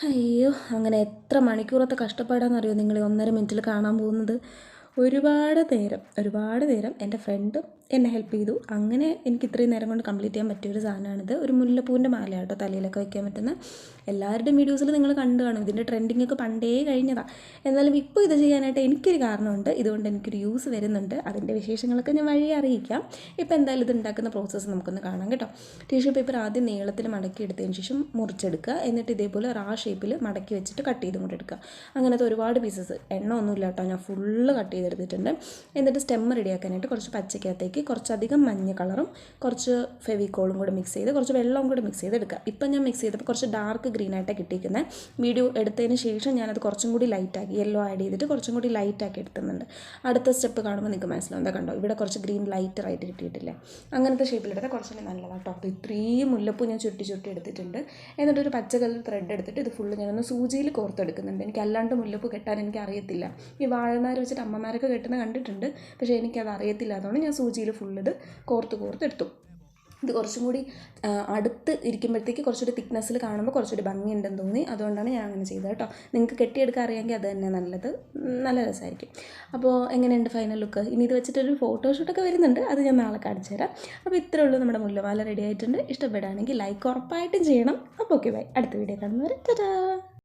അയ്യോ! അങ്ങനെ എത്ര മണിക്കൂറത്തെ കഷ്ടപ്പാടാണെന്നറിയോ നിങ്ങൾ ഈ 1.5 മിനിറ്റിൽ കാണാൻ പോകുന്നത്. ഒരുപാട് നേരം എൻ്റെ ഫ്രണ്ട് എന്നെ ഹെൽപ്പ് ചെയ്തു. അങ്ങനെ എനിക്ക് ഇത്രയും നേരം കൊണ്ട് കംപ്ലീറ്റ് ചെയ്യാൻ പറ്റിയൊരു സാധനമാണിത്. ഒരു മുല്ലപ്പൂവിൻ്റെ മാല കേട്ടോ, തലയിലൊക്കെ വയ്ക്കാൻ പറ്റുന്ന. എല്ലാവരുടെയും വീഡിയോസിൽ നിങ്ങൾ കണ്ടു കാണും. ഇതിൻ്റെ ട്രെൻഡിങ് ഒക്കെ പണ്ടേ കഴിഞ്ഞതാണ്. എന്നാലും ഇപ്പോൾ ഇത് ചെയ്യാനായിട്ട് എനിക്കൊരു കാരണമുണ്ട്. ഇതുകൊണ്ട് എനിക്കൊരു യൂസ് വരുന്നുണ്ട്. അതിൻ്റെ വിശേഷങ്ങളൊക്കെ ഞാൻ വഴിയെ അറിയിക്കാം. ഇപ്പോൾ എന്തായാലും ഇത് ഉണ്ടാക്കുന്ന പ്രോസസ്സ് നമുക്കൊന്ന് കാണാം കേട്ടോ. ടിഷ്യൂ പേപ്പർ ആദ്യം നീളത്തിൽ മടക്കി എടുത്തതിന് ശേഷം മുറിച്ചെടുക്കുക. എന്നിട്ട് ഇതേപോലെ ഷേപ്പിൽ മടക്കി വെച്ചിട്ട് കട്ട് ചെയ്തും കൂടെ എടുക്കുക. അങ്ങനത്തെ ഒരുപാട് പീസസ്, എണ്ണ ഒന്നുമില്ല കേട്ടോ, ഞാൻ ഫുള്ള് കട്ട് ചെയ്തെടുത്തിട്ടുണ്ട്. എന്നിട്ട് സ്റ്റെമ്മ് റെഡിയാക്കാനായിട്ട് കുറച്ച് പച്ചക്കകത്തേക്ക് കുറച്ചധികം മഞ്ഞ കളറും കുറച്ച് ഫെവിക്കോളും കൂടെ മിക്സ് ചെയ്ത് കുറച്ച് വെള്ളവും കൂടെ മിക്സ് ചെയ്തെടുക്കുക. ഇപ്പം ഞാൻ മിക്സ് ചെയ്തപ്പോൾ കുറച്ച് ഡാർക്ക് ഗ്രീനായിട്ടാണ് കിട്ടിയിരിക്കുന്നത്. വീഡിയോ എടുത്തതിന് ശേഷം ഞാനത് കുറച്ചും കൂടി ലൈറ്റാക്കി യെല്ലോ ആഡ് ചെയ്തിട്ട് കുറച്ചും കൂടി ലൈറ്റാക്കി എടുത്തുന്നുണ്ട്. അടുത്ത സ്റ്റെപ്പ് കാണുമ്പോൾ നിങ്ങൾക്ക് മനസ്സിലാവും. എന്താ കണ്ടോ, ഇവിടെ കുറച്ച് ഗ്രീൻ ലൈറ്ററായിട്ട് കിട്ടിയിട്ടില്ല. അങ്ങനത്തെ ഷേപ്പിലെടുത്താൽ കുറച്ചുകൂടി നല്ലതാണ് കേട്ടോ. അപ്പോൾ ഇത്രയും മുല്ലപ്പൂ ഞാൻ ചുരുട്ടി എടുത്തിട്ടുണ്ട്. എന്നിട്ടൊരു പച്ച കളർ ത്രെഡ് എടുത്തിട്ട് ഇത് ഫുള്ള് ഞാനൊന്ന് സൂചിയിൽ കോർത്തെടുക്കുന്നുണ്ട്. എനിക്ക് അല്ലാണ്ട് മുല്ലപ്പൂ കെട്ടാൻ എനിക്ക് അറിയത്തില്ല. ഈ വാഴനാര് വെച്ചിട്ട് അമ്മമാരൊക്കെ കെട്ടുന്ന കണ്ടിട്ടുണ്ട്, പക്ഷേ എനിക്കത് അറിയത്തില്ല. അതുകൊണ്ട് ഞാൻ സൂചിയിൽ ഫുള്ള് ഇത് കോർത്തെടുത്തു. ഇത് കുറച്ചും കൂടി അടുത്ത് ഇരിക്കുമ്പോഴത്തേക്ക് കുറച്ചുകൂടി തിക്നെസ്സിൽ കാണുമ്പോൾ കുറച്ചുകൂടി ഭംഗിയുണ്ടെന്ന് തോന്നി. അതുകൊണ്ടാണ് ഞാൻ അങ്ങനെ ചെയ്തത് കേട്ടോ. നിങ്ങൾക്ക് കെട്ടിയെടുക്കാൻ അറിയാമെങ്കിൽ അത് തന്നെ നല്ലത്, നല്ല രസമായിരിക്കും. അപ്പോൾ എങ്ങനെയുണ്ട് ഫൈനൽ ലുക്ക്? ഇനി ഇത് വെച്ചിട്ടൊരു ഫോട്ടോഷൂട്ടൊക്കെ വരുന്നുണ്ട്, അത് ഞാൻ നാളെ കാണിച്ചു തരാം. അപ്പോൾ ഇത്രയേ ഉള്ളൂ, നമ്മുടെ മുല്ലമാല റെഡി ആയിട്ടുണ്ട്. ഇഷ്ടപ്പെടുകയാണെങ്കിൽ ലൈക്ക് ഉറപ്പായിട്ടും ചെയ്യണം. അപ്പോൾ ഓക്കെ, ബൈ. അടുത്ത വീഡിയോ കാണുന്നവരെ ടാറ്റാ.